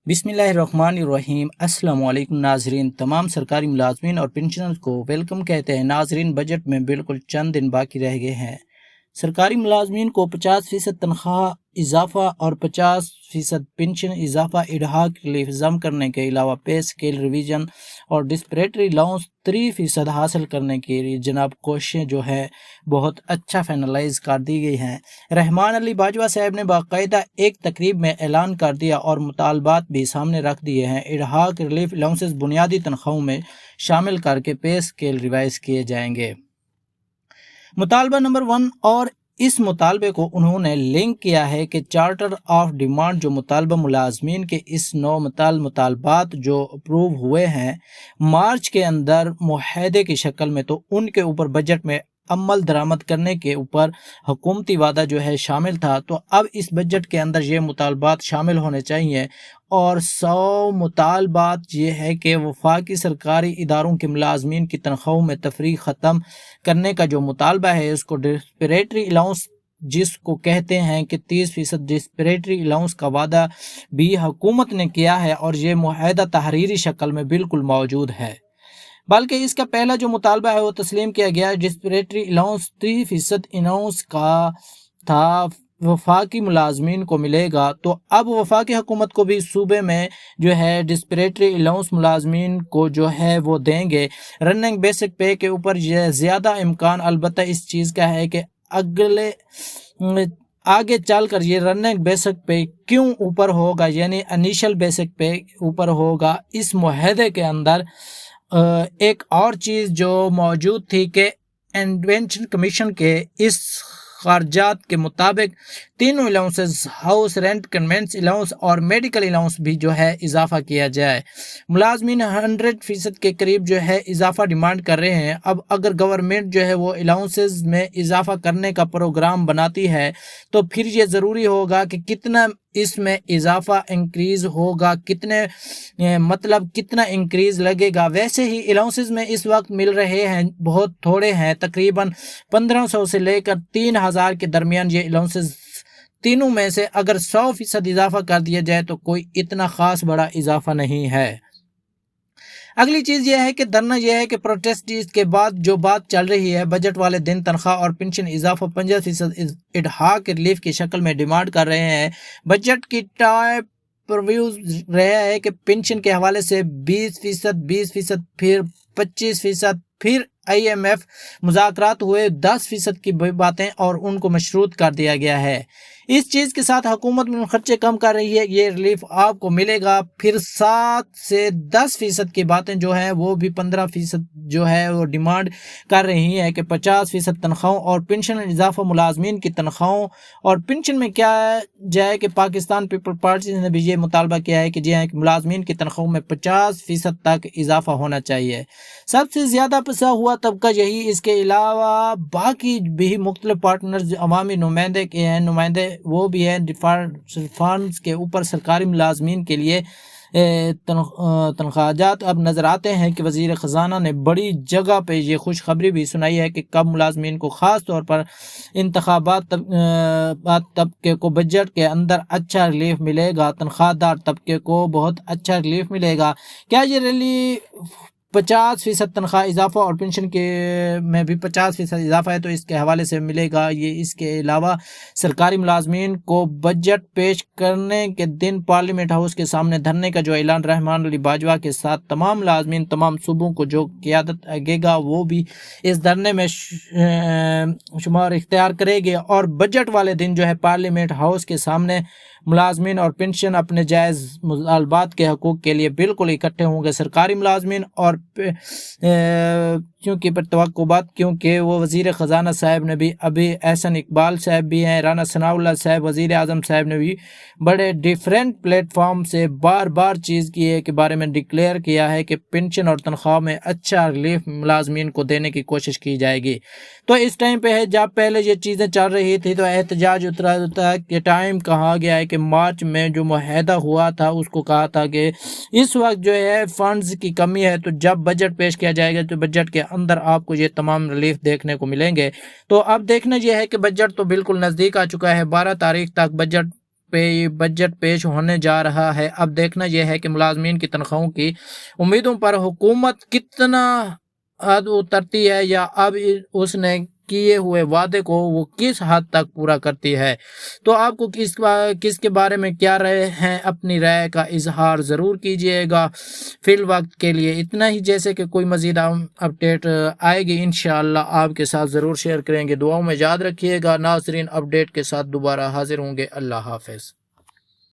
بسم اللہ الرحمن الرحیم۔ السلام علیکم ناظرین، تمام سرکاری ملازمین اور پنشنرز کو ویلکم کہتے ہیں۔ ناظرین، بجٹ میں بالکل چند دن باقی رہ گئے ہیں۔ سرکاری ملازمین کو 50% تنخواہ اضافہ اور 50% پنشن اضافہ اڈہاک ریلیف ضم کرنے کے علاوہ پے اسکیل ریویژن اور ڈسپریٹری الاؤنس 3% حاصل کرنے کے لیے جناب کوششیں جو ہے بہت اچھا فائنلائز کر دی گئی ہیں۔ رحمان علی باجوہ صاحب نے باقاعدہ ایک تقریب میں اعلان کر دیا اور مطالبات بھی سامنے رکھ دیے ہیں۔ اڈہاک ریلیف الاؤنسز بنیادی تنخواہوں میں شامل کر کے پے اسکیل ریوائز کیے جائیں گے۔ مطالبہ نمبر 1 اور اس مطالبے کو انہوں نے لنک کیا ہے کہ چارٹر آف ڈیمانڈ جو مطالبہ ملازمین کے اس نو مطالبات جو اپروو ہوئے ہیں مارچ کے اندر معاہدے کی شکل میں، تو ان کے اوپر بجٹ میں عمل درآمد کرنے کے اوپر حکومتی وعدہ جو ہے شامل تھا۔ تو اب اس بجٹ کے اندر یہ مطالبات شامل ہونے چاہیے، اور 100 مطالبات یہ ہے کہ وفاقی سرکاری اداروں کے ملازمین کی تنخواہوں میں تفریق ختم کرنے کا جو مطالبہ ہے، اس کو ڈسپریٹری الاؤنس جس کو کہتے ہیں کہ 30% ڈسپریٹری الاؤنس کا وعدہ بھی حکومت نے کیا ہے، اور یہ معاہدہ تحریری شکل میں بالکل موجود ہے۔ بلکہ اس کا پہلا جو مطالبہ ہے وہ تسلیم کیا گیا۔ ڈسپریٹری الاؤنس 3% الاؤنس کا تھا، وفاقی ملازمین کو ملے گا، تو اب وفاقی حکومت کو بھی صوبے میں جو ہے ڈسپریٹری الاؤنس ملازمین کو جو ہے وہ دیں گے۔ رننگ بیسک پے کے اوپر یہ زیادہ امکان البتہ اس چیز کا ہے کہ آگے چل کر یہ رننگ بیسک پے کیوں اوپر ہوگا، یعنی انیشل بیسک پے اوپر ہوگا۔ اس معاہدے کے اندر ایک اور چیز جو موجود تھی کہ انوینشن کمیشن کے اس خارجات کے مطابق تینوں allowances, house rent, conveyance allowance اور میڈیکل الاؤنس بھی جو ہے اضافہ کیا جائے۔ ملازمین 100% کے قریب جو ہے اضافہ ڈیمانڈ کر رہے ہیں۔ اب اگر گورنمنٹ جو ہے وہ الاؤنسز میں اضافہ کرنے کا پروگرام بناتی ہے تو پھر یہ ضروری ہوگا کہ کتنا اس میں اضافہ انکریز ہوگا، کتنا انکریز لگے گا۔ ویسے ہی الاؤنسز میں اس وقت مل رہے ہیں بہت تھوڑے ہیں، تقریباً 1500 سے لے کر 3000 کے درمیان یہ الاؤنسز۔ تینوں میں سے اگر 100% اضافہ کر دیا جائے تو کوئی اتنا خاص بڑا اضافہ نہیں ہے۔ اگلی چیز یہ ہے کہ دھرنا یہ ہے کہ پروٹیسٹ کے بعد جو بات چل رہی ہے، بجٹ والے دن تنخواہ اور پنشن اضافہ 50% اڈہاک ریلیف کی شکل میں ڈیمانڈ کر رہے ہیں۔ بجٹ کی ٹاپ ریویوز رہا ہے کہ پنشن کے حوالے سے 20%، پھر 25%، پھر IMF مذاکرات ہوئے 10% کی باتیں اور ان کو مشروط کر دیا گیا ہے۔ اس چیز کے ساتھ حکومت میں خرچے کم کر رہی ہے، یہ ریلیف آپ کو ملے گا۔ پھر 7 سے 10% کی باتیں جو ہیں وہ بھی 15% جو ہے وہ ڈیمانڈ کر رہی ہے کہ 50% تنخواہوں اور پنشن اضافہ ملازمین کی تنخواہوں اور پنشن میں کیا جائے کہ پاکستان پیپل پارٹی نے بھی یہ مطالبہ کیا ہے کہ جی ہاں کہ ملازمین کی تنخواہوں میں 50% تک اضافہ ہونا چاہیے۔ سب سے زیادہ پسا ہوا طبقہ یہی، اس کے علاوہ باقی بھی مختلف پارٹنرز عوامی نمائندے کے ہیں، وہ بھی ہیں ریفارمز کے اوپر سرکاری ملازمین کے لیے تنخواہات اب نظر آتے ہیں کہ وزیر خزانہ نے بڑی جگہ پہ یہ خوشخبری بھی سنائی ہے کہ کب ملازمین کو خاص طور پر انتخابات طبقے کو بجٹ کے اندر اچھا ریلیف ملے گا، تنخواہ دار طبقے کو بہت اچھا ریلیف ملے گا۔ کیا یہ ریلیف 50% تنخواہ اضافہ اور پنشن کے میں بھی 50% اضافہ ہے تو اس کے حوالے سے ملے گا۔ یہ اس کے علاوہ سرکاری ملازمین کو بجٹ پیش کرنے کے دن پارلیمنٹ ہاؤس کے سامنے دھرنے کا جو اعلان رحمان علی باجوہ کے ساتھ تمام ملازمین تمام صوبوں کو جو قیادت آگے گا وہ بھی اس دھرنے میں شمار اختیار کرے گے، اور بجٹ والے دن جو ہے پارلیمنٹ ہاؤس کے سامنے ملازمین اور پنشن اپنے جائز مطالبات کے حقوق کے لیے بالکل اکٹھے ہوں گے۔ سرکاری ملازمین اور کیونکہ وہ وزیر خزانہ صاحب نے بھی، ابھی احسن اقبال صاحب بھی ہیں، رانا ثناء اللہ صاحب، وزیر اعظم صاحب نے بھی بڑے ڈیفرنٹ پلیٹ فارم سے بار چیز کے بارے میں ڈکلیئر کیا ہے کہ پنشن اور تنخواہ میں اچھا ریلیف ملازمین کو دینے کی کوشش کی جائے گی۔ تو اس ٹائم پہ ہے جب پہلے یہ چیزیں چل رہی تھی تو احتجاج اترا تھا کہ ٹائم کہا گیا ہے کہ مارچ میں جو معاہدہ ہوا تھا اس کو کہا تھا کہ اس وقت جو ہے فنڈز کی کمی ہے، تو جب بجٹ پیش کیا جائے گا تو بجٹ کے اندر آپ کو یہ تمام ریلیف دیکھنے کو ملیں گے۔ تو اب دیکھنا یہ ہے کہ بجٹ تو بالکل نزدیک آ چکا ہے، 12 تاریخ تک بجٹ بجٹ پیش ہونے جا رہا ہے۔ اب دیکھنا یہ ہے کہ ملازمین کی تنخواہوں کی امیدوں پر حکومت کتنا حد اترتی ہے یا اب اس نے کیے ہوئے وعدے کو وہ کس حد تک پورا کرتی ہے۔ تو آپ کو کس کے بارے میں کیا رائے ہیں، اپنی رائے کا اظہار ضرور کیجیے گا۔ فی الوقت کے لیے اتنا ہی، جیسے کہ کوئی مزید اپڈیٹ آئے گی انشاءاللہ آپ کے ساتھ ضرور شیئر کریں گے۔ دعاؤں میں یاد رکھیے گا۔ ناظرین، اپڈیٹ کے ساتھ دوبارہ حاضر ہوں گے۔ اللہ حافظ۔